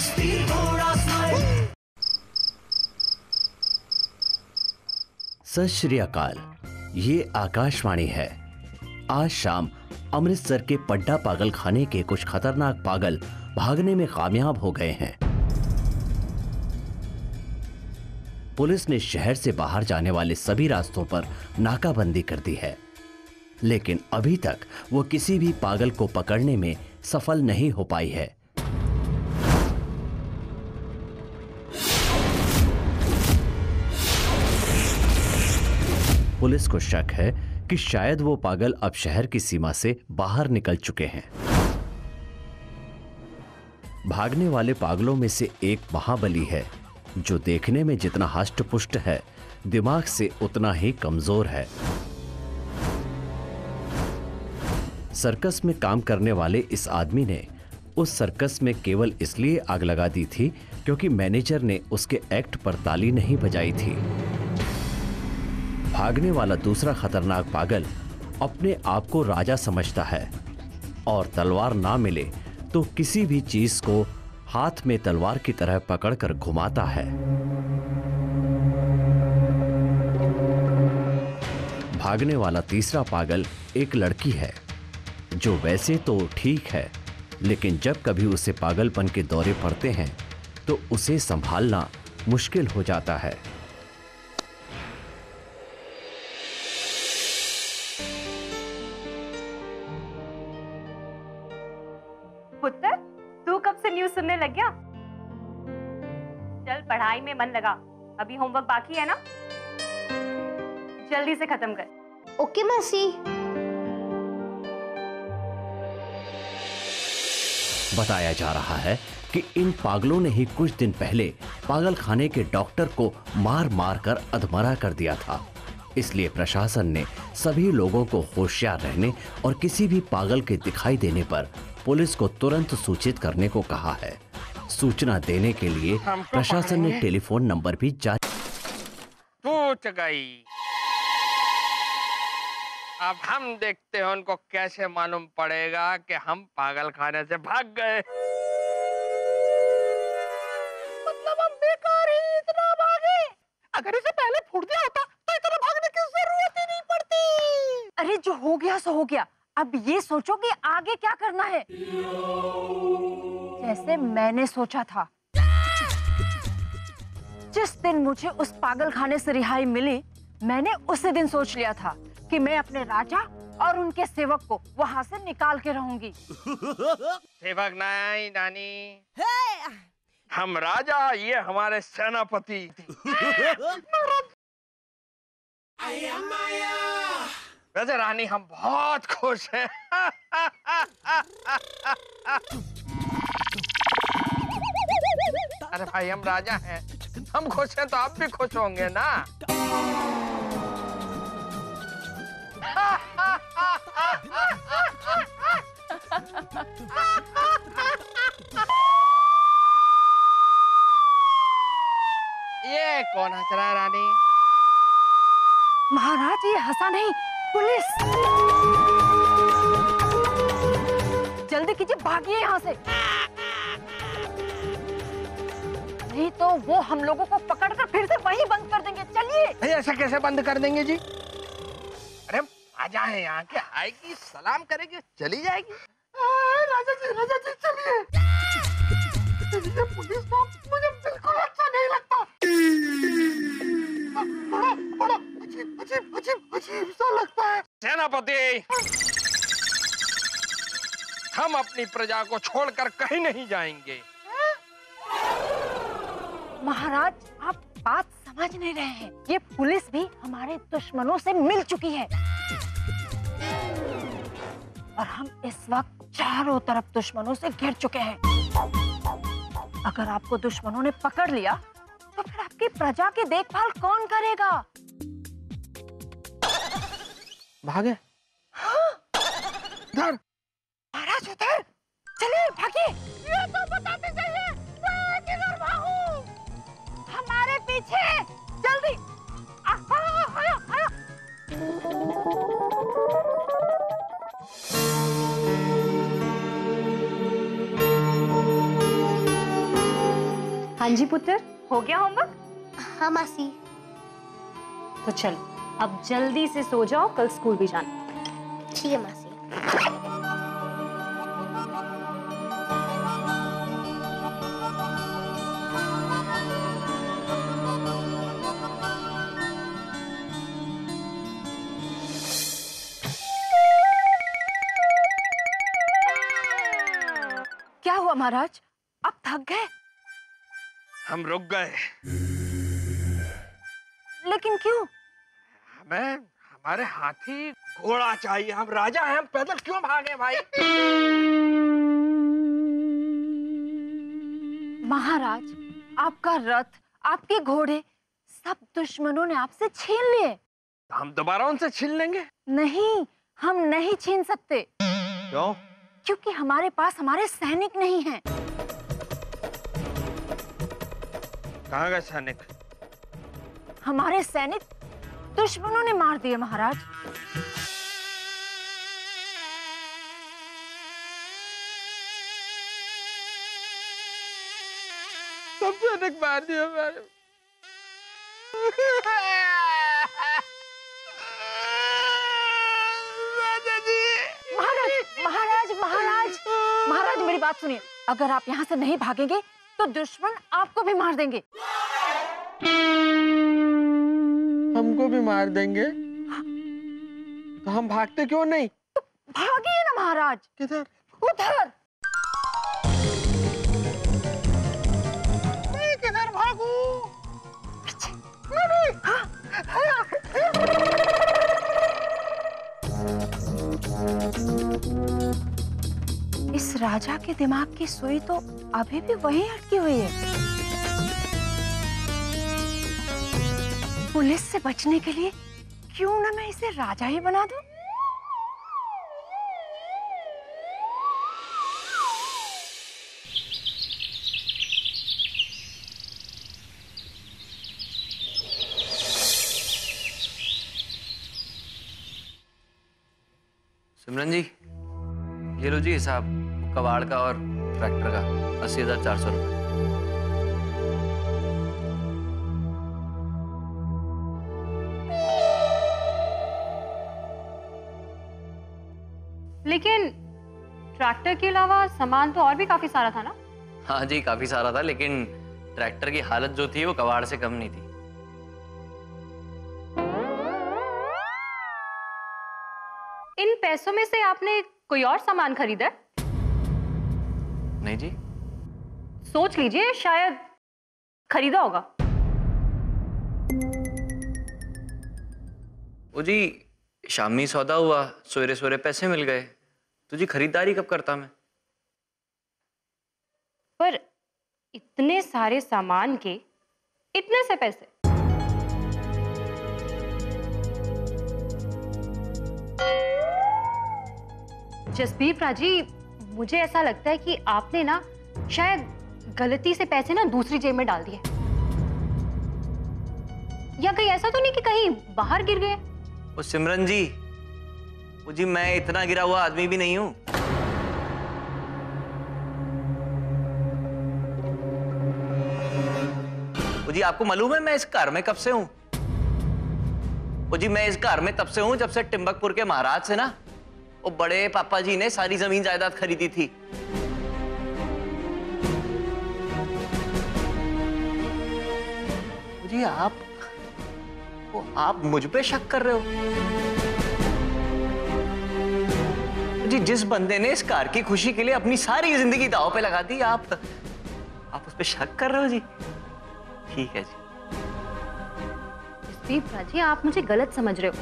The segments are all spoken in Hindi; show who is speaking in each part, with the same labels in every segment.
Speaker 1: मस्ती थोड़ा स्माइल।
Speaker 2: सत श्री अकाल, ये आकाशवाणी है। आज शाम अमृतसर के पड्डा पागल खाने के कुछ खतरनाक पागल भागने में कामयाब हो गए हैं। पुलिस ने शहर से बाहर जाने वाले सभी रास्तों पर नाकाबंदी कर दी है, लेकिन अभी तक वो किसी भी पागल को पकड़ने में सफल नहीं हो पाई है। पुलिस को शक है कि शायद वो पागल अब शहर की सीमा से बाहर निकल चुके हैं। भागने वाले पागलों में से एक महाबली है, जो देखने में जितना हष्ट-पुष्ट है, दिमाग से उतना ही कमजोर है। सर्कस में काम करने वाले इस आदमी ने उस सर्कस में केवल इसलिए आग लगा दी थी क्योंकि मैनेजर ने उसके एक्ट पर ताली नहीं बजाई थी। भागने वाला दूसरा खतरनाक पागल अपने आप को राजा समझता है और तलवार ना मिले तो किसी भी चीज को हाथ में तलवार की तरह पकड़कर घुमाता है। भागने वाला तीसरा पागल एक लड़की है, जो वैसे तो ठीक है, लेकिन जब कभी उसे पागलपन के दौरे पड़ते हैं तो उसे संभालना मुश्किल हो जाता है।
Speaker 3: पुत्र, तू कब से न्यूज़ सुनने लग गया? चल पढ़ाई में मन लगा, अभी होमवर्क बाकी है ना, जल्दी से खत्म कर।
Speaker 4: ओके मौसी।
Speaker 2: बताया जा रहा है कि इन पागलों ने ही कुछ दिन पहले पागल खाने के डॉक्टर को मार मार कर अधमरा कर दिया था। इसलिए प्रशासन ने सभी लोगों को होशियार रहने और किसी भी पागल के दिखाई देने पर पुलिस को तुरंत सूचित करने को कहा है। सूचना देने के लिए प्रशासन ने टेलीफोन नंबर भी जारी।
Speaker 5: टूट गई। अब हम देखते हैं उनको कैसे मालूम पड़ेगा कि हम पागल खाने से भाग गए। मतलब हम बेकार ही इतना भागे। अगर इसे पहले फूट दिया होता तो इतना भागने की जरूरत ही नहीं पड़ती।
Speaker 3: अरे जो हो गया सो हो गया, अब ये सोचो कि आगे क्या करना है। जैसे मैंने सोचा था, जिस दिन मुझे उस पागल खाने से रिहाई मिली, मैंने उसी दिन सोच लिया था कि मैं अपने राजा और उनके सेवक को वहां से निकाल के रहूंगी।
Speaker 5: सेवक नहीं नानी, हम राजा, ये हमारे सेनापति। वैसे रानी हम बहुत खुश हैं। अरे भाई हम राजा हैं, हम खुश हैं तो आप भी खुश होंगे ना। ये कौन हंस रहा है रानी?
Speaker 3: महाराज ये हंसा नहीं, पुलिस। जल्दी कीजिए, भागिए यहाँ से, नहीं तो वो हम लोगों को पकड़कर फिर से वहीं बंद कर देंगे। चलिए।
Speaker 5: ऐसा कैसे बंद कर देंगे जी? अरे राजा है यहाँ के, आएगी सलाम करेगी चली जाएगी। राजा जी चलिए। ये पुलिस तो मुझे बिल्कुल अच्छा नहीं लगता। बड़ा अजीब सा लगता है। सेनापति, हम अपनी प्रजा को छोड़कर कहीं नहीं जाएंगे।
Speaker 3: महाराज आप बात समझ नहीं रहे हैं, ये पुलिस भी हमारे दुश्मनों से मिल चुकी है और हम इस वक्त चारों तरफ दुश्मनों से घिर चुके हैं। अगर आपको दुश्मनों ने पकड़ लिया तो फिर आपकी प्रजा की देखभाल कौन करेगा?
Speaker 5: भागे।
Speaker 3: हाँ?
Speaker 5: धर।
Speaker 3: महाराज उधर, चलिए भागिए। ये तो बताते जाइए, मैं किधर भागूं? हमारे पीछे, जल्दी।
Speaker 4: हाँ जी पुत्र, हो गया होमवर्क?
Speaker 6: हाँ मासी।
Speaker 4: तो चल अब जल्दी से सो जाओ, कल स्कूल भी जाना।
Speaker 6: ठीक है मासी।
Speaker 3: क्या हुआ महाराज, आप थक गए?
Speaker 5: हम रुक गए।
Speaker 3: लेकिन क्यों?
Speaker 5: हमें हमारे हाथी घोड़ा चाहिए। हम राजा हैं, हम पैदल क्यों भागे भाई?
Speaker 3: महाराज, आपका रथ, आपके घोड़े सब दुश्मनों ने आपसे छीन लिए।
Speaker 5: हम दोबारा उनसे छीन लेंगे?
Speaker 3: नहीं, हम नहीं छीन सकते।
Speaker 5: क्यों?
Speaker 3: क्योंकि हमारे पास हमारे सैनिक नहीं हैं।
Speaker 5: कहाँ गए सैनिक?
Speaker 3: हमारे सैनिक दुश्मनों ने मार दिए महाराज।
Speaker 5: सब सैनिक मार दिए हमारे। राजा जी।
Speaker 3: महाराज, महाराज, महाराज मेरी बात सुनिए। अगर आप यहाँ से नहीं भागेंगे तो दुश्मन आपको भी मार देंगे।
Speaker 5: हमको भी मार देंगे? तो हम भागते क्यों नहीं?
Speaker 3: तो भागिए ना महाराज।
Speaker 5: किधर?
Speaker 3: उधर।
Speaker 5: मैं किधर भागूं?
Speaker 3: इस राजा के दिमाग की सुई तो अभी भी वहीं अटकी हुई है। पुलिस से बचने के लिए क्यों ना मैं इसे राजा ही बना दूं?
Speaker 7: सिमरन जी, ये लो जी हिसाब, कबाड़ का और ट्रैक्टर का 80,400 रुपये।
Speaker 4: लेकिन ट्रैक्टर के अलावा सामान तो और भी काफी सारा था ना?
Speaker 7: हाँ जी, काफी सारा था, लेकिन ट्रैक्टर की हालत जो थी वो कबाड़ से कम नहीं थी।
Speaker 4: इन पैसों में से आपने कोई और सामान खरीदा है?
Speaker 7: नहीं जी।
Speaker 4: सोच लीजिए, शायद खरीदा होगा।
Speaker 7: वो जी शामी सौदा हुआ, सवेरे सवेरे पैसे मिल गए, तो जी खरीदारी कब करता मैं?
Speaker 4: पर इतने सारे सामान के इतने से पैसे? जसबीर राजी, मुझे ऐसा लगता है कि आपने ना शायद गलती से पैसे ना दूसरी जेब में डाल दिए, या कहीं ऐसा तो नहीं कि कहीं बाहर गिर गए?
Speaker 7: वो सिमरन जी, वो जी मैं इतना गिरा हुआ आदमी भी नहीं हूं। वो जी आपको मालूम है मैं इस घर में कब से हूं? वो जी मैं इस घर में तब से हूं जब से टिम्बकपुर के महाराज से ना वो बड़े पापा जी ने सारी जमीन जायदाद खरीदी थी। जी आप मुझ पे शक कर रहे हो? जी जिस बंदे ने इस कार की खुशी के लिए अपनी सारी जिंदगी दांव पे लगा दी, आप उस पे शक कर रहे हो जी? ठीक है जी।
Speaker 4: जसबीर राजी, आप मुझे गलत समझ रहे हो।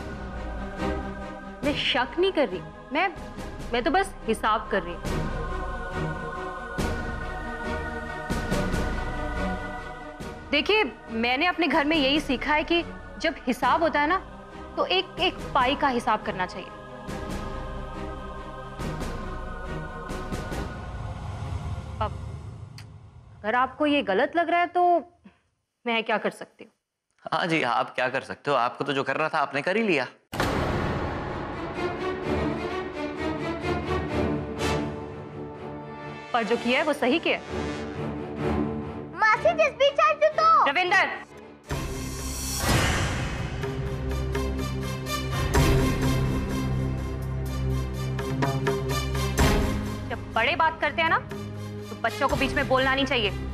Speaker 4: मैं शक नहीं कर रही, मैं तो बस हिसाब कर रही हूँ। देखिए, मैंने अपने घर में यही सीखा है कि जब हिसाब होता है ना, तो एक एक पाई का हिसाब करना चाहिए। अब अगर आपको ये गलत लग रहा है तो मैं क्या कर सकती हूँ?
Speaker 7: हाँ जी, आप क्या कर सकते हो? आपको तो जो करना था आपने कर ही लिया।
Speaker 4: पर जो किया है वो सही किया है।
Speaker 6: मासी जी जसबीर चाचू तो।
Speaker 4: रविंदर, जब बड़े बात करते हैं ना तो बच्चों को बीच में बोलना नहीं चाहिए।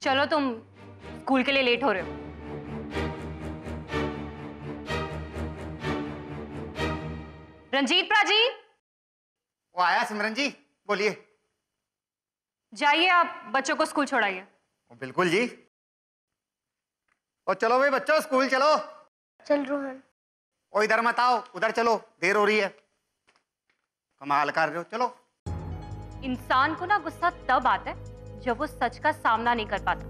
Speaker 4: चलो, तुम स्कूल के लिए लेट हो रहे हो। रंजीत, प्राची,
Speaker 5: वो आया सिमरन जी, बोलिए।
Speaker 4: जाइए आप बच्चों को स्कूल छोड़ाइए।
Speaker 5: बिल्कुल जी। और चलो भाई बच्चों, स्कूल चलो।
Speaker 6: चल रोहन।
Speaker 5: ओ इधर मत आओ, उधर चलो, देर हो रही है। कमाल कर रहे हो, चलो।
Speaker 4: इंसान को ना गुस्सा तब आता है जब वो सच का सामना नहीं कर पाता।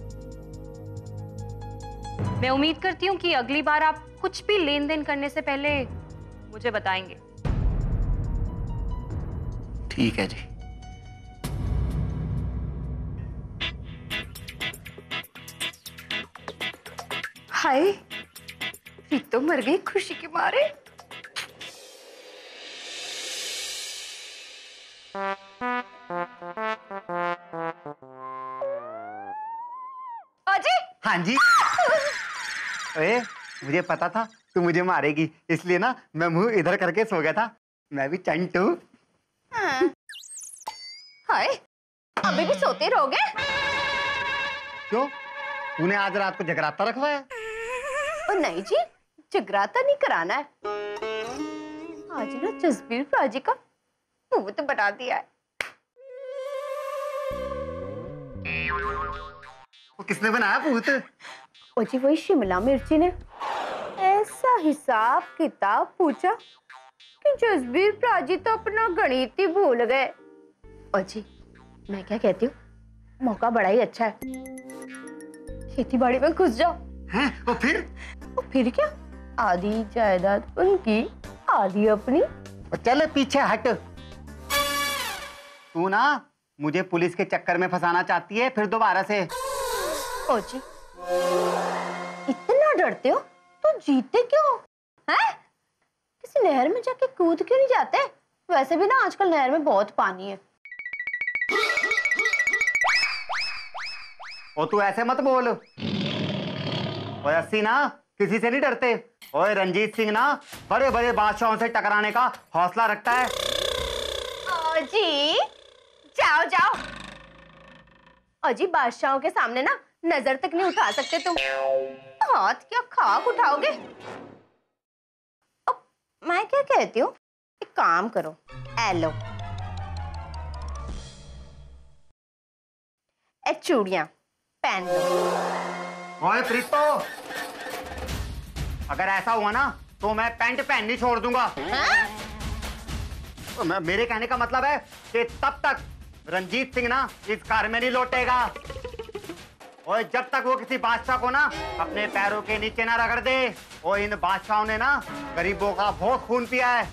Speaker 4: मैं उम्मीद करती हूँ कि अगली बार आप कुछ भी लेन देन करने से पहले मुझे बताएंगे।
Speaker 5: ठीक है जी।
Speaker 3: हाय, प्रीत तो मर गई खुशी के मारे। अजी,
Speaker 5: हाँ जी। अरे मुझे पता था तू मुझे मारेगी, इसलिए ना मैं मुंह इधर करके सो गया था। मैं भी चंटू।
Speaker 3: हाय, अभी भी सोते रहोगे?
Speaker 5: क्यों, तूने आज रात को जगराता रखवाया?
Speaker 3: और नहीं जी, जगराता नहीं कराना है। आज ना जसबीर प्राची का भूत बना दिया है।
Speaker 5: वो किसने बनाया भूत?
Speaker 3: ओ जी, वही शिमला मिर्ची ने ऐसा हिसाब किताब पूछा कि जसबीर प्राची तो अपना गणित ही भूल गए। ओ जी, मैं क्या कहती हूँ, मौका बड़ा ही अच्छा है, खेती बाड़ी में घुस जाओ।
Speaker 5: हैं? और फिर
Speaker 3: क्या, आधी जायदाद उनकी, आधी अपनी।
Speaker 5: और चल पीछे हट। तू ना मुझे पुलिस के चक्कर में फंसाना चाहती है फिर दोबारा से।
Speaker 3: ओ जी, इतना डरते हो तो जीते क्यों हैं? किसी नहर में जाके कूद क्यों नहीं जाते? वैसे भी ना आजकल नहर में बहुत पानी है।
Speaker 5: और तू ऐसे मत बोल। ओए अस्सी ना किसी से नहीं डरते। ओए रंजीत सिंह ना बड़े बड़े बादशाहों से टकराने का हौसला रखता है।
Speaker 3: ओ जी, जाओ जाओ। ओ जी, बादशाहों के सामने ना नजर तक नहीं उठा सकते तुम। हाथ क्या खाक उठाओगे? अब मैं क्या कहती हूँ, एक काम करो, एलो ए चूड़ियां पहन लो।
Speaker 5: ओए प्रीतो, अगर ऐसा हुआ ना तो मैं पैंट पहननी छोड़ दूंगा। तो मेरे कहने का मतलब है कि तब तक रंजीत सिंह ना इस कार में नहीं लौटेगा। और जब तक वो किसी बादशाह को ना अपने पैरों के नीचे ना रगड़ दे। और इन बादशाहों ने ना गरीबों का बहुत खून पिया है,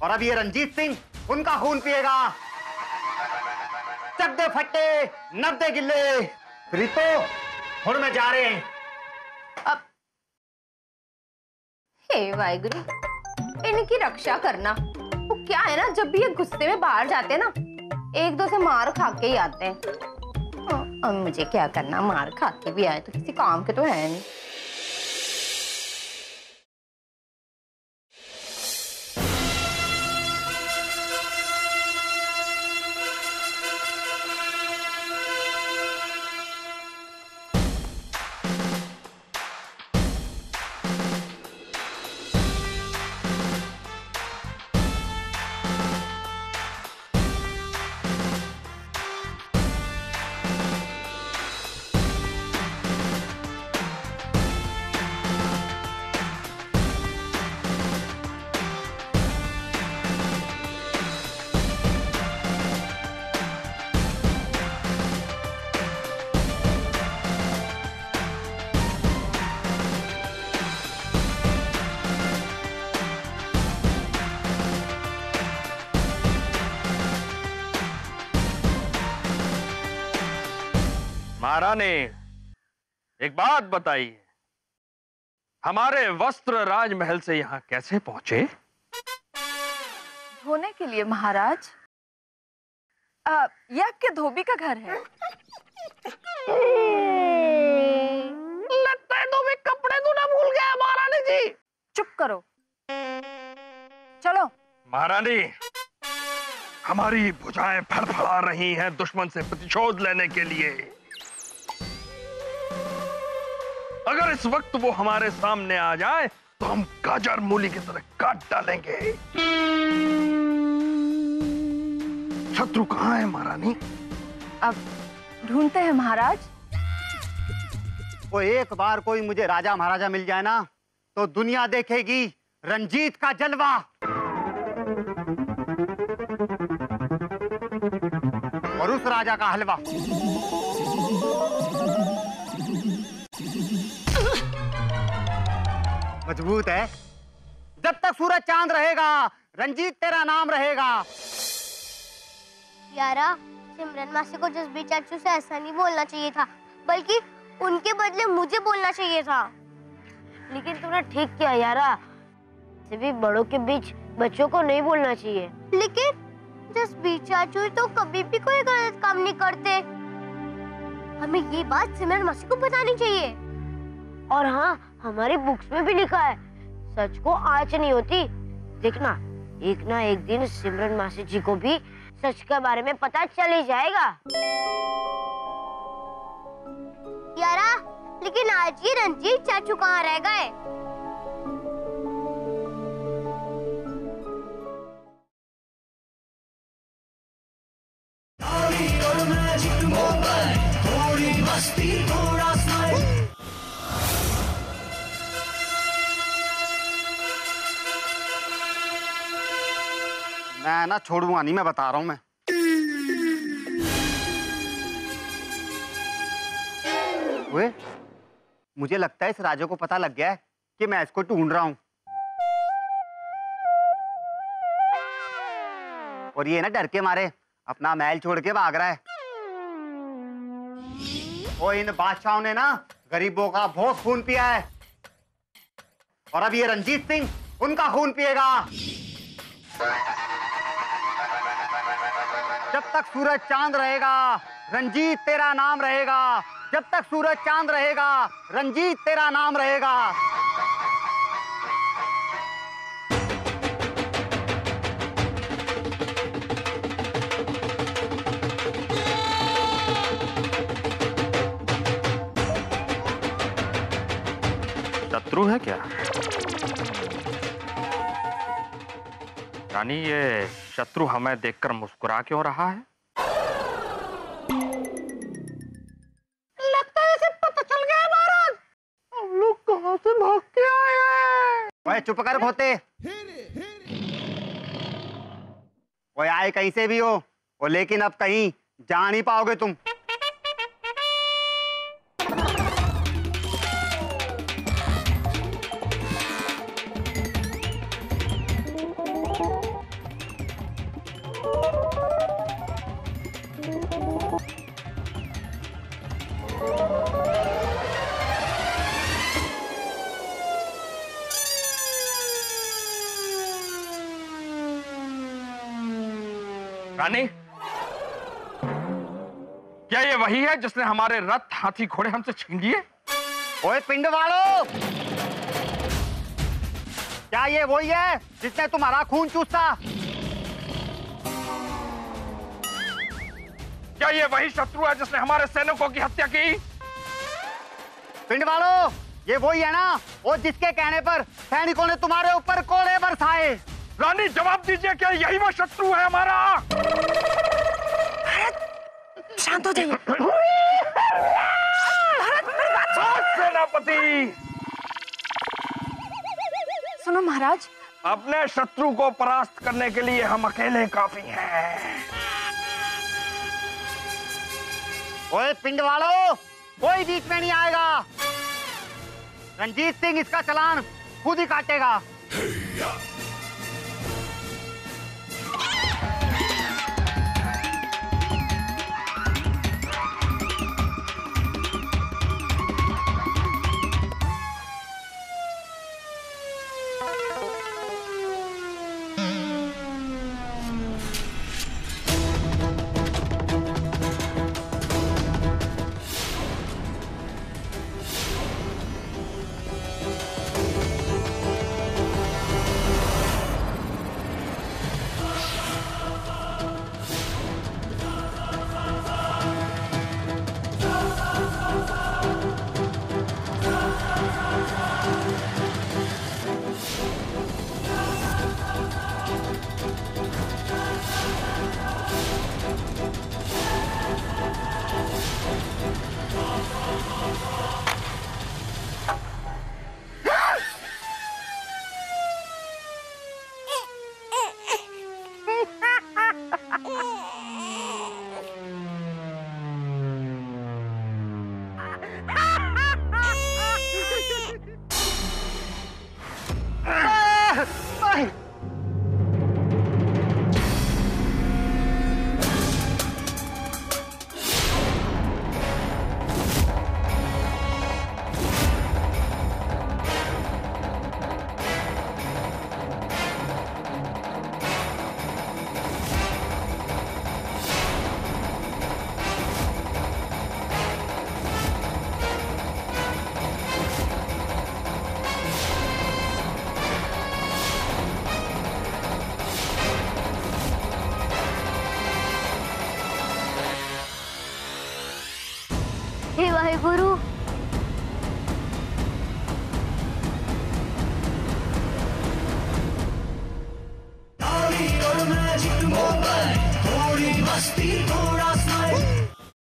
Speaker 5: और अब ये रंजीत सिंह उनका खून पिएगा। चड्डे फट्टे 90 गिल्ले। प्रीतो, हुण में जा रहे हैं।
Speaker 3: अब हे वाहिगुरु, इनकी रक्षा करना। वो क्या है ना, जब भी ये गुस्से में बाहर जाते हैं ना, एक दो से मार खा के ही आते हैं। अब मुझे क्या करना, मार खा के भी आए तो किसी काम के तो है नहीं।
Speaker 5: महारानी, एक बात बताइए, हमारे वस्त्र राजमहल से यहाँ कैसे पहुंचे?
Speaker 8: धोने के लिए महाराज। यह आपके धोबी का घर है।
Speaker 5: लगता है धोबी कपड़े धोना भूल गया महारानी जी।
Speaker 8: चुप करो, चलो।
Speaker 5: महारानी, हमारी भुजाएं फड़फड़ा रही हैं दुश्मन से प्रतिशोध लेने के लिए। अगर इस वक्त वो हमारे सामने आ जाए तो हम गाजर मूली की तरह काट डालेंगे। शत्रु कहाँ है महारानी?
Speaker 8: अब ढूंढते हैं महाराज।
Speaker 9: वो एक बार कोई मुझे राजा महाराजा मिल जाए ना तो दुनिया देखेगी रंजीत का जलवा। और उस राजा का हलवा। मजबूत है। जब तक सूरज चांद रहेगा रंजीत तेरा नाम रहेगा।
Speaker 6: यारा, सिमरन मासी को जसबीर चाचू से ऐसा नहीं बोलना चाहिए था, बल्कि उनके बदले मुझे बोलना चाहिए था।
Speaker 3: लेकिन तुमने ठीक किया यारा, सभी बड़ों के बीच बच्चों को नहीं बोलना चाहिए।
Speaker 6: लेकिन जसबीर चाचू तो कभी भी कोई गलत काम नहीं करते। हमें ये बात सिमरन मासी को बतानी चाहिए।
Speaker 3: और हाँ, हमारी बुक्स में भी लिखा है, सच को आँच नहीं होती। देखना, एक ना एक दिन सिमरन मासी जी को भी सच के बारे में पता चल ही जाएगा।
Speaker 6: यारा, लेकिन आज ये रंजीत चाचू कहाँ रह गए?
Speaker 1: थोड़ी मस्ती थोड़ा स्माइल।
Speaker 9: मैं ना छोड़ूंगा नहीं, मैं बता रहा हूं। मैं वे, मुझे लगता है इस राजा को पता लग गया है कि मैं इसको ढूंढ रहा हूं। और ये ना डर के मारे अपना महल छोड़ के भाग रहा है। और इन बादशाहों ने ना गरीबों का बहुत खून पिया है, और अब ये रंजीत सिंह उनका खून पिएगा। जब तक सूरज चांद रहेगा रंजीत तेरा नाम रहेगा। जब तक सूरज चांद रहेगा रंजीत तेरा नाम रहेगा।
Speaker 5: शत्रु है क्या? रानी, ये शत्रु हमें देखकर मुस्कुरा क्यों रहा है?
Speaker 9: लगता है इसे पता चल गया है महाराज। हम लोग कहां से भाग के आए हैं? ओए चुप कर भोते। ओए आए कहीं से भी हो, और लेकिन अब कहीं जा नहीं पाओगे तुम।
Speaker 5: रानी, क्या ये वही है जिसने हमारे रथ हाथी घोड़े हमसे छीन लिए?
Speaker 9: ओए पिंड वालों, क्या ये वही है जिसने तुम्हारा खून चूसा?
Speaker 5: क्या ये वही शत्रु है जिसने हमारे सैनिकों की हत्या की?
Speaker 9: पिंड वालों, ये वही है ना, और जिसके कहने पर सैनिकों ने तुम्हारे ऊपर कोड़े बरसाए।
Speaker 5: रानी, जवाब दीजिए, क्या यही वो शत्रु है हमारा?
Speaker 8: शांत हो जाइए।
Speaker 5: सेनापति,
Speaker 8: सुनो महाराज,
Speaker 5: अपने शत्रु को परास्त करने के लिए हम अकेले काफी हैं।
Speaker 9: ओए पिंड वालों, कोई बीच में नहीं आएगा। रंजीत सिंह इसका चालान खुद ही काटेगा।
Speaker 6: गुरु।
Speaker 1: थोड़ी मस्ती थोड़ा